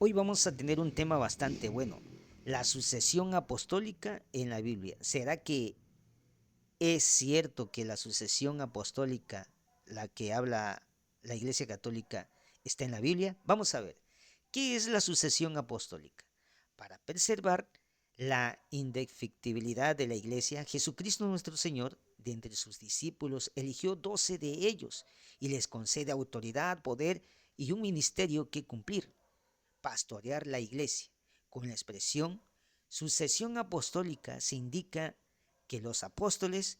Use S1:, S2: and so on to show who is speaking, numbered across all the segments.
S1: Hoy vamos a tener un tema bastante bueno, la sucesión apostólica en la Biblia. ¿Será que es cierto que la sucesión apostólica, la que habla la Iglesia Católica, está en la Biblia? Vamos a ver, ¿qué es la sucesión apostólica? Para preservar la indefectibilidad de la Iglesia, Jesucristo nuestro Señor, de entre sus discípulos, eligió 12 de ellos y les concede autoridad, poder y un ministerio que cumplir: pastorear la iglesia. Con la expresión sucesión apostólica se indica que los apóstoles,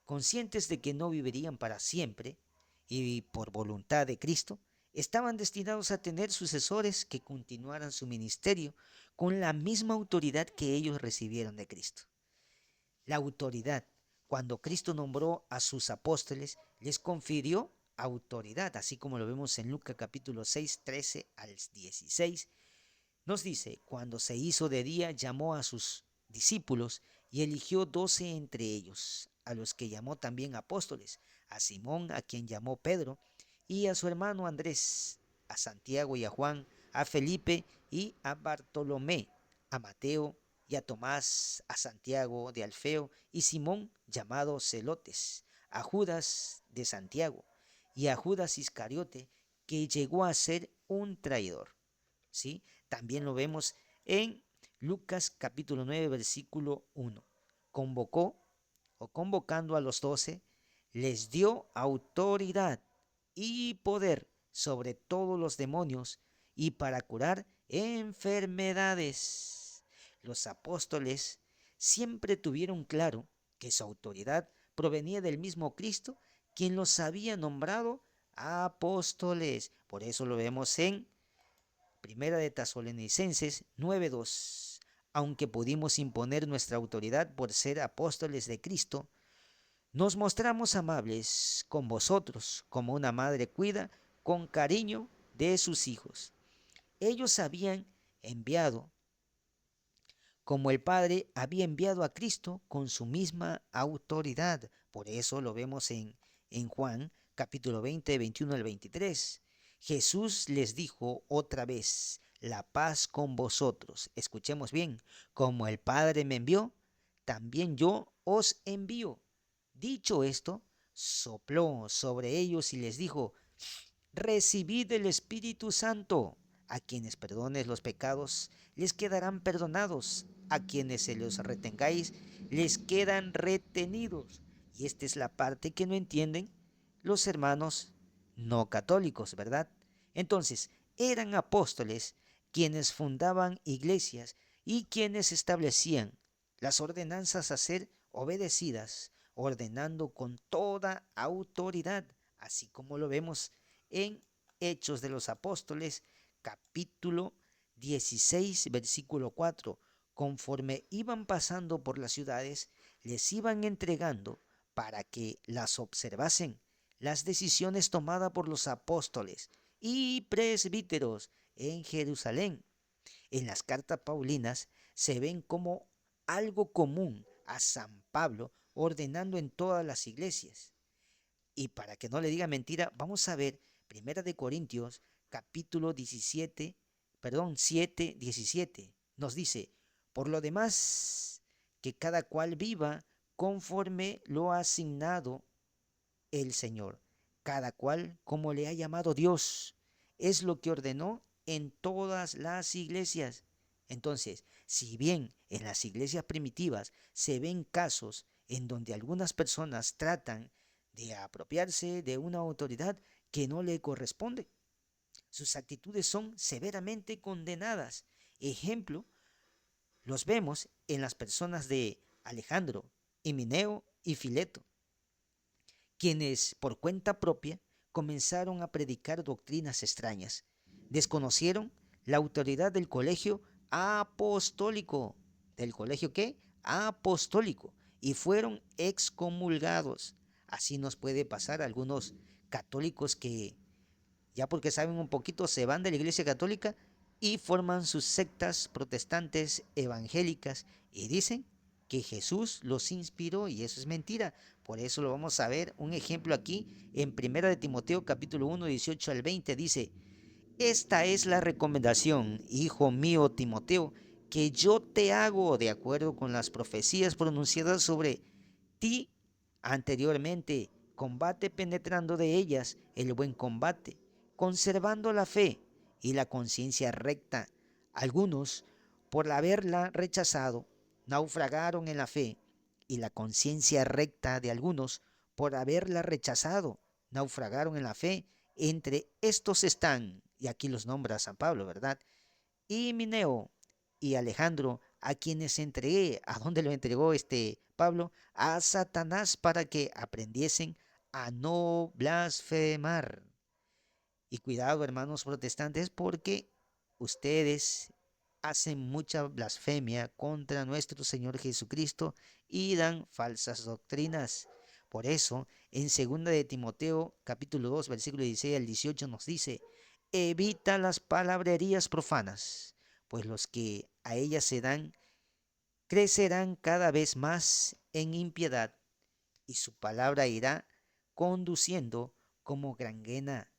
S1: conscientes de que no vivirían para siempre y por voluntad de Cristo, estaban destinados a tener sucesores que continuaran su ministerio con la misma autoridad que ellos recibieron de Cristo. La autoridad, cuando Cristo nombró a sus apóstoles, les confirió autoridad, así como lo vemos en Lucas capítulo 6, 13 al 16. Nos dice: cuando se hizo de día, llamó a sus discípulos y eligió 12 entre ellos, a los que llamó también apóstoles: a Simón, a quien llamó Pedro, y a su hermano Andrés, a Santiago y a Juan, a Felipe y a Bartolomé, a Mateo y a Tomás, a Santiago de Alfeo y Simón llamado Celotes, a Judas de Santiago y a Judas Iscariote, que llegó a ser un traidor. ¿Sí? También lo vemos en Lucas capítulo 9 versículo 1. Convocó o convocando a los 12, les dio autoridad y poder sobre todos los demonios y para curar enfermedades. Los apóstoles siempre tuvieron claro que su autoridad provenía del mismo Cristo, quien los había nombrado apóstoles. Por eso lo vemos en Primera de Tesalonicenses 9:2. Aunque pudimos imponer nuestra autoridad por ser apóstoles de Cristo, nos mostramos amables con vosotros, como una madre cuida con cariño de sus hijos. Ellos habían enviado, como el Padre había enviado a Cristo con su misma autoridad. Por eso lo vemos en Juan capítulo 20, 21 al 23. Jesús les dijo otra vez: la paz con vosotros. Escuchemos bien: como el Padre me envió, también yo os envío. Dicho esto, sopló sobre ellos y les dijo: recibid el Espíritu Santo. A quienes perdones los pecados, les quedarán perdonados. A quienes se los retengáis, les quedan retenidos. Y esta es la parte que no entienden los hermanos no católicos, ¿verdad? Entonces, eran apóstoles quienes fundaban iglesias y quienes establecían las ordenanzas a ser obedecidas, ordenando con toda autoridad, así como lo vemos en Hechos de los Apóstoles, capítulo 16, versículo 4. Conforme iban pasando por las ciudades, les iban entregando para que las observasen las decisiones tomadas por los apóstoles y presbíteros en Jerusalén. En las cartas paulinas se ven como algo común a San Pablo ordenando en todas las iglesias. Y para que no le diga mentira, vamos a ver Primera de Corintios capítulo 17, perdón, 7, 17. Nos dice: por lo demás, que cada cual viva conforme lo ha asignado el Señor, cada cual como le ha llamado Dios. Es lo que ordenó en todas las iglesias. Entonces, si bien en las iglesias primitivas se ven casos en donde algunas personas tratan de apropiarse de una autoridad que no le corresponde, sus actitudes son severamente condenadas. Ejemplo, los vemos en las personas de Alejandro, Himeneo y Fileto, quienes por cuenta propia comenzaron a predicar doctrinas extrañas. Desconocieron la autoridad del colegio apostólico. ¿Del colegio qué? Apostólico. Y fueron excomulgados. Así nos puede pasar a algunos católicos que ya porque saben un poquito se van de la iglesia católica y forman sus sectas protestantes evangélicas y dicen que Jesús los inspiró, y eso es mentira. Por eso lo vamos a ver un ejemplo aquí en Primera de Timoteo capítulo 1 18 al 20 dice: Esta es la recomendación, hijo mío Timoteo, que yo te hago de acuerdo con las profecías pronunciadas sobre ti anteriormente. Combate penetrando de ellas el buen combate, conservando la fe y la conciencia recta. Algunos, por haberla rechazado, naufragaron en la fe, y la conciencia recta de algunos, por haberla rechazado, naufragaron en la fe. Entre estos están, y aquí los nombra San Pablo, ¿verdad? Himeneo y Alejandro, a quienes entregué. ¿A dónde lo entregó este Pablo? A Satanás, para que aprendiesen a no blasfemar. Y cuidado, hermanos protestantes, porque ustedes hacen mucha blasfemia contra nuestro Señor Jesucristo y dan falsas doctrinas. Por eso, en 2 de Timoteo, capítulo 2, versículo 16 al 18 nos dice: evita las palabrerías profanas, pues los que a ellas se dan crecerán cada vez más en impiedad, y su palabra irá conduciendo como gangrena.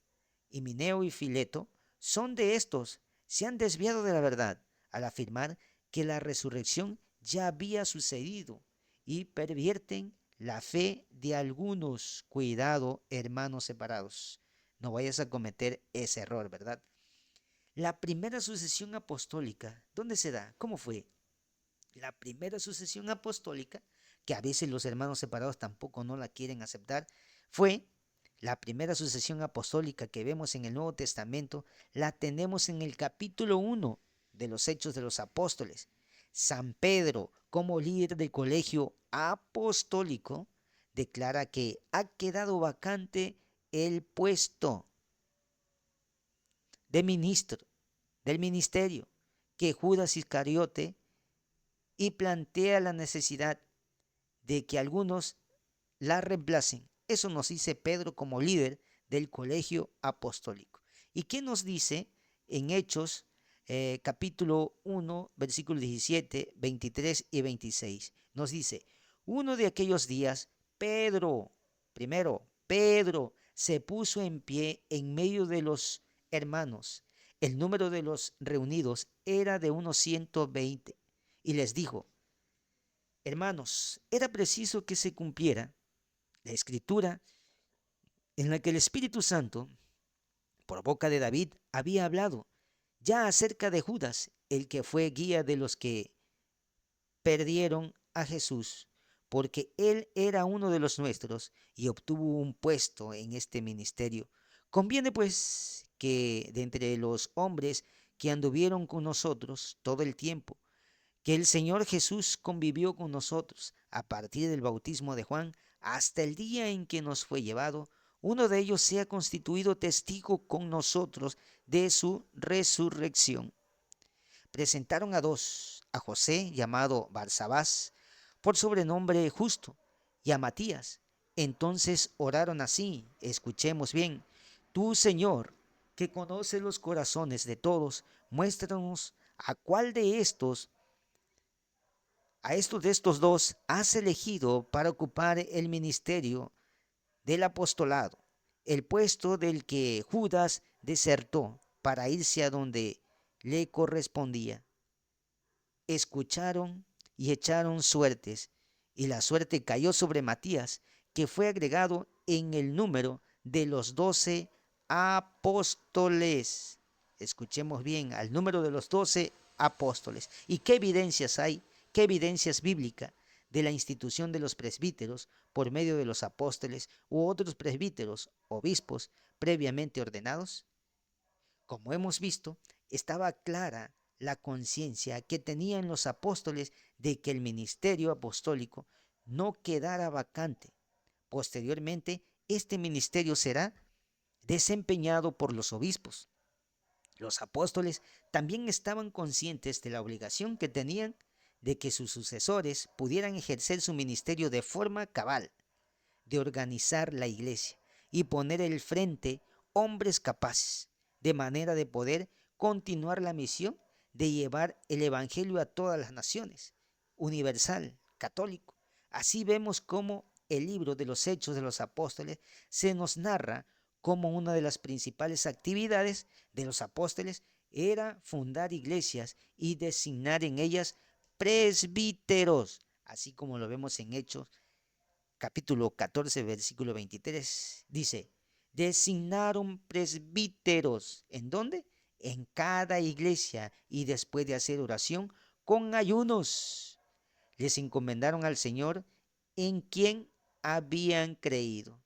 S1: Himeneo y Fileto son de estos, se han desviado de la verdad al afirmar que la resurrección ya había sucedido, y pervierten la fe de algunos. Cuidado, hermanos separados, no vayas a cometer ese error, ¿verdad? La primera sucesión apostólica, ¿dónde se da? ¿Cómo fue? La primera sucesión apostólica, que a veces los hermanos separados tampoco no la quieren aceptar, fue la primera sucesión apostólica que vemos en el Nuevo Testamento. La tenemos en el capítulo 1 de los Hechos de los Apóstoles. San Pedro, como líder del colegio apostólico, declara que ha quedado vacante el puesto de ministro del ministerio que Judas Iscariote, y plantea la necesidad de que algunos la reemplacen. Eso nos dice Pedro como líder del colegio apostólico. ¿Y qué nos dice en Hechos capítulo 1, versículos 17, 23 y 26? Nos dice: uno de aquellos días, Pedro se puso en pie en medio de los hermanos. El número de los reunidos era de unos 120, y les dijo: hermanos, era preciso que se cumpliera la escritura en la que el Espíritu Santo, por boca de David, había hablado ya acerca de Judas, el que fue guía de los que perdieron a Jesús, porque él era uno de los nuestros y obtuvo un puesto en este ministerio. Conviene pues que de entre los hombres que anduvieron con nosotros todo el tiempo que el Señor Jesús convivió con nosotros a partir del bautismo de Juan hasta el día en que nos fue llevado, uno de ellos sea constituido testigo con nosotros de su resurrección. Presentaron a dos: a José, llamado Barsabás, por sobrenombre Justo, y a Matías. Entonces oraron así: escuchemos bien, tú, Señor, que conoces los corazones de todos, muéstranos a cuál de estos a estos de estos dos has elegido para ocupar el ministerio del apostolado, el puesto del que Judas desertó para irse a donde le correspondía. Escucharon y echaron suertes, y la suerte cayó sobre Matías, que fue agregado en el número de los 12 apóstoles. Escuchemos bien, al número de los 12 apóstoles. ¿Y qué evidencias hay? ¿Qué evidencias bíblicas de la institución de los presbíteros por medio de los apóstoles u otros presbíteros, obispos previamente ordenados? Como hemos visto, estaba clara la conciencia que tenían los apóstoles de que el ministerio apostólico no quedara vacante. Posteriormente, este ministerio será desempeñado por los obispos. Los apóstoles también estaban conscientes de la obligación que tenían de que sus sucesores pudieran ejercer su ministerio de forma cabal, de organizar la iglesia y poner al frente hombres capaces, de manera de poder continuar la misión de llevar el Evangelio a todas las naciones, universal, católico. Así vemos cómo el libro de los Hechos de los Apóstoles se nos narra como una de las principales actividades de los apóstoles era fundar iglesias y designar en ellas presbíteros, así como lo vemos en Hechos capítulo 14, versículo 23. Dice, designaron presbíteros. ¿En dónde? En cada iglesia, y después de hacer oración con ayunos, les encomendaron al Señor en quien habían creído.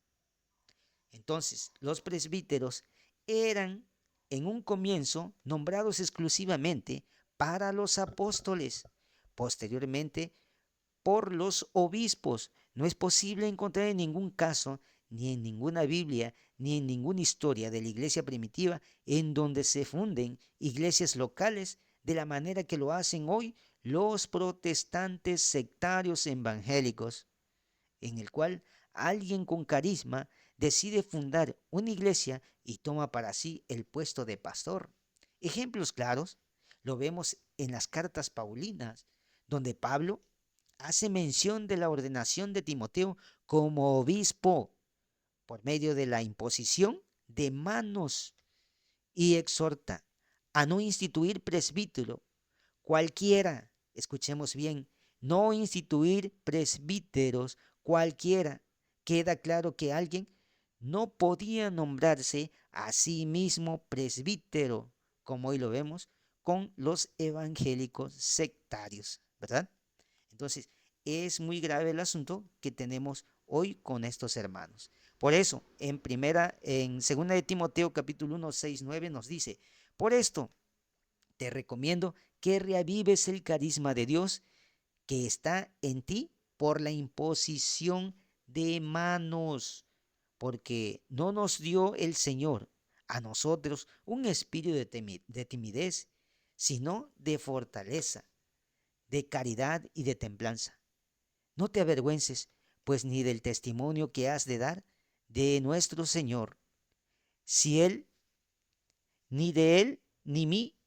S1: Entonces, los presbíteros eran en un comienzo nombrados exclusivamente para los apóstoles. Posteriormente, por los obispos. No es posible encontrar en ningún caso, ni en ninguna Biblia, ni en ninguna historia de la iglesia primitiva, en donde se funden iglesias locales de la manera que lo hacen hoy los protestantes sectarios evangélicos, en el cual alguien con carisma decide fundar una iglesia y toma para sí el puesto de pastor. Ejemplos claros lo vemos en las cartas paulinas, donde Pablo hace mención de la ordenación de Timoteo como obispo por medio de la imposición de manos y exhorta a no instituir presbítero cualquiera, escuchemos bien, no instituir presbíteros cualquiera. Queda claro que alguien no podía nombrarse a sí mismo presbítero, como hoy lo vemos con los evangélicos sectarios, ¿verdad? Entonces, es muy grave el asunto que tenemos hoy con estos hermanos. Por eso, en segunda de Timoteo capítulo 1, 6, 9 nos dice, por esto te recomiendo que reavives el carisma de Dios que está en ti por la imposición de manos, porque no nos dio el Señor a nosotros un espíritu de timidez, sino de fortaleza, de caridad y de templanza. No te avergüences, pues ni del testimonio que has de dar de nuestro Señor, si Él, ni de Él, ni mí,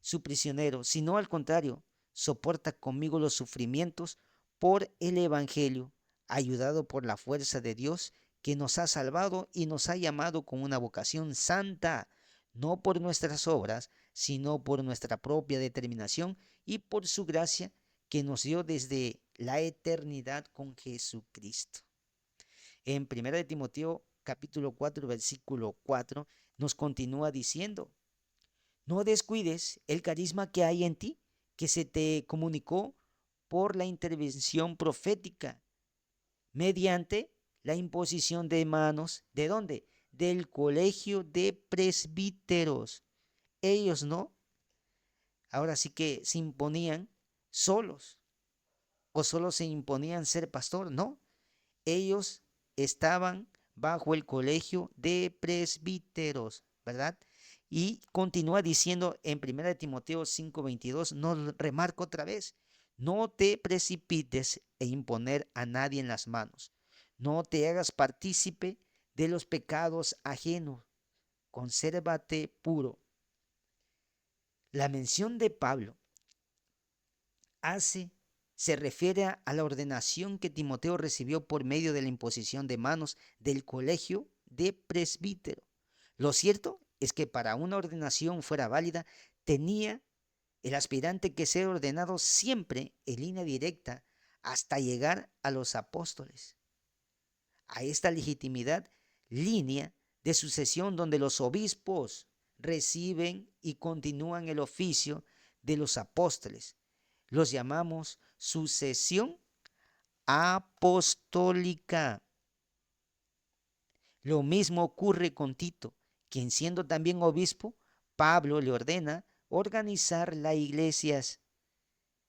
S1: su prisionero, sino al contrario, soporta conmigo los sufrimientos por el Evangelio, ayudado por la fuerza de Dios que nos ha salvado y nos ha llamado con una vocación santa, no por nuestras obras, sino por nuestra propia determinación y por su gracia que nos dio desde la eternidad con Jesucristo. En 1 de Timoteo capítulo 4, versículo 4, nos continúa diciendo, no descuides el carisma que hay en ti, que se te comunicó por la intervención profética, mediante la imposición de manos, ¿de dónde? Del colegio de presbíteros. Ellos no, ahora sí que se imponían solos, o solo se imponían ser pastor, no. Ellos estaban bajo el colegio de presbíteros, ¿verdad? Y continúa diciendo en 1 Timoteo 5:22, nos remarco otra vez, no te precipites e imponer a nadie en las manos, no te hagas partícipe de los pecados ajenos, consérvate puro. La mención de Pablo hace se refiere a la ordenación que Timoteo recibió por medio de la imposición de manos del colegio de presbítero. Lo cierto es que para una ordenación fuera válida, tenía el aspirante que ser ordenado siempre en línea directa hasta llegar a los apóstoles. A esta legitimidad, línea de sucesión donde los obispos reciben y continúan el oficio de los apóstoles. Los llamamos sucesión apostólica. Lo mismo ocurre con Tito, quien siendo también obispo, Pablo le ordena organizar las iglesias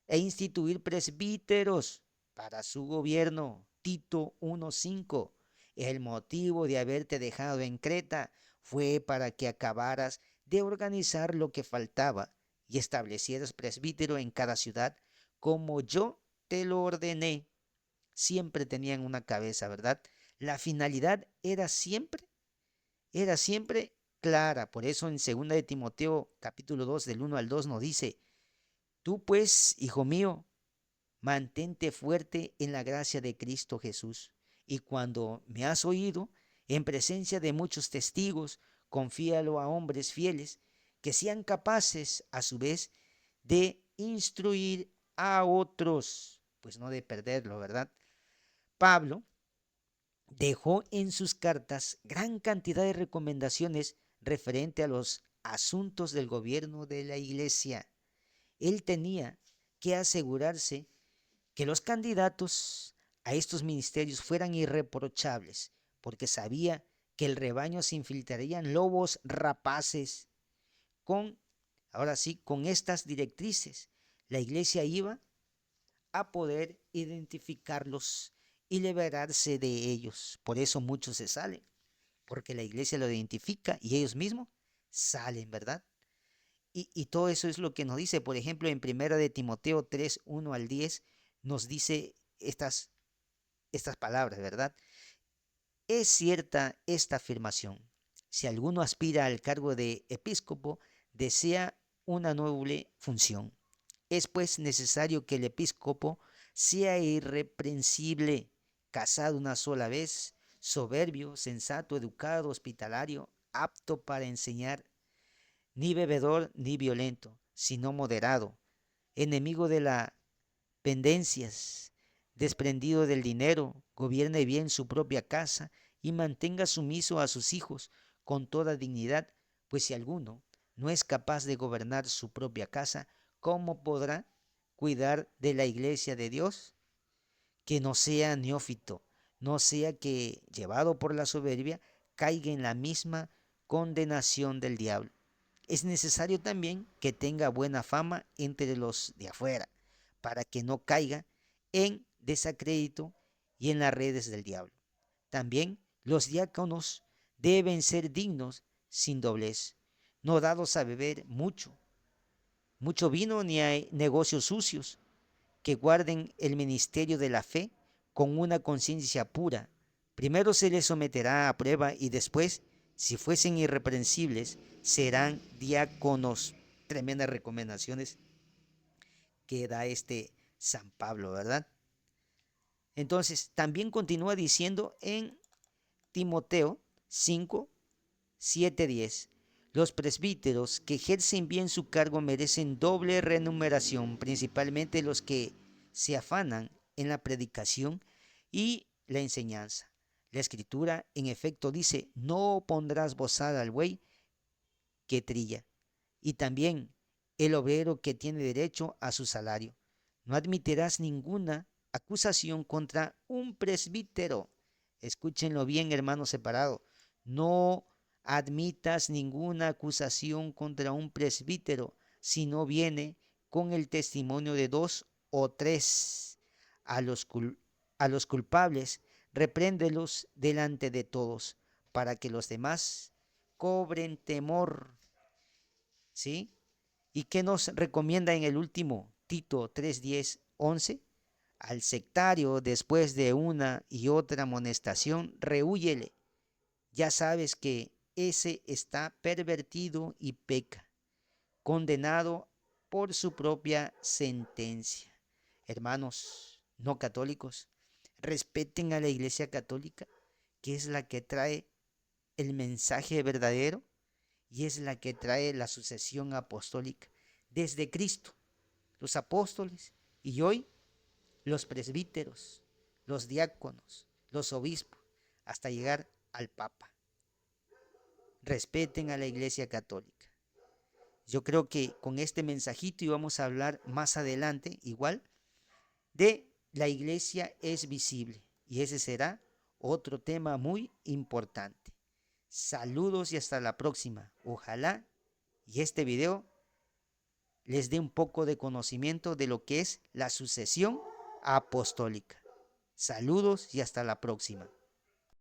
S1: e instituir presbíteros para su gobierno. Tito 1:5. El motivo de haberte dejado en Creta fue para que acabaras de organizar lo que faltaba y establecieras presbítero en cada ciudad, como yo te lo ordené. Siempre tenían una cabeza, ¿verdad? La finalidad era siempre clara. Por eso en 2 de Timoteo capítulo 2 del 1 al 2 nos dice, tú pues, hijo mío, mantente fuerte en la gracia de Cristo Jesús. Y cuando me has oído, En presencia de muchos testigos, confíalo a hombres fieles que sean capaces, a su vez, de instruir a otros, pues no de perderlo, ¿verdad? Pablo dejó en sus cartas gran cantidad de recomendaciones referente a los asuntos del gobierno de la iglesia. Él tenía que asegurarse que los candidatos a estos ministerios fueran irreprochables, porque sabía que el rebaño se infiltrarían lobos rapaces. Con, ahora sí, con estas directrices, la iglesia iba a poder identificarlos y liberarse de ellos. Por eso muchos se salen, porque la iglesia lo identifica y ellos mismos salen, ¿verdad? Y todo eso es lo que nos dice, por ejemplo, en primera de Timoteo 3, 1 al 10, nos dice estas palabras, ¿verdad? Es cierta esta afirmación. Si alguno aspira al cargo de episcopo, desea una noble función. Es pues necesario que el episcopo sea irreprensible, casado una sola vez, soberbio, sensato, educado, hospitalario, apto para enseñar, ni bebedor ni violento, sino moderado, enemigo de las pendencias, desprendido del dinero, gobierne bien su propia casa y mantenga sumiso a sus hijos con toda dignidad, pues si alguno no es capaz de gobernar su propia casa, ¿cómo podrá cuidar de la iglesia de Dios? Que no sea neófito, no sea que, llevado por la soberbia, caiga en la misma condenación del diablo. Es necesario también que tenga buena fama entre los de afuera, para que no caiga en desacrédito y en las redes del diablo. También los diáconos deben ser dignos, sin doblez, no dados a beber mucho vino ni a negocios sucios, que guarden el ministerio de la fe con una conciencia pura. Primero se les someterá a prueba y después, si fuesen irreprensibles, serán diáconos. Tremendas recomendaciones que da este San Pablo, ¿verdad? Entonces, también continúa diciendo en Timoteo 5, 7, 10. Los presbíteros que ejercen bien su cargo merecen doble remuneración, principalmente los que se afanan en la predicación y la enseñanza. La escritura, en efecto, dice, no pondrás bozal al buey que trilla, y también el obrero que tiene derecho a su salario. No admitirás ninguna acusación contra un presbítero. Escúchenlo bien, hermanos separados. No admitas ninguna acusación contra un presbítero si no viene con el testimonio de dos o tres. A los, a los culpables, repréndelos delante de todos, para que los demás cobren temor. ¿Sí? ¿Y qué nos recomienda en el último Tito 3, 10, 11? Al sectario, después de una y otra amonestación, rehúyele. Ya sabes que ese está pervertido y peca, condenado por su propia sentencia. Hermanos no católicos, respeten a la Iglesia Católica, que es la que trae el mensaje verdadero y es la que trae la sucesión apostólica desde Cristo, los apóstoles y hoy los presbíteros, los diáconos, los obispos, hasta llegar al Papa. Respeten a la Iglesia Católica. Yo creo que con este mensajito íbamos a hablar más adelante, igual, de la Iglesia es visible. Y ese será otro tema muy importante. Saludos y hasta la próxima. Ojalá y este video les dé un poco de conocimiento de lo que es la sucesión apostólica. Saludos y hasta la próxima.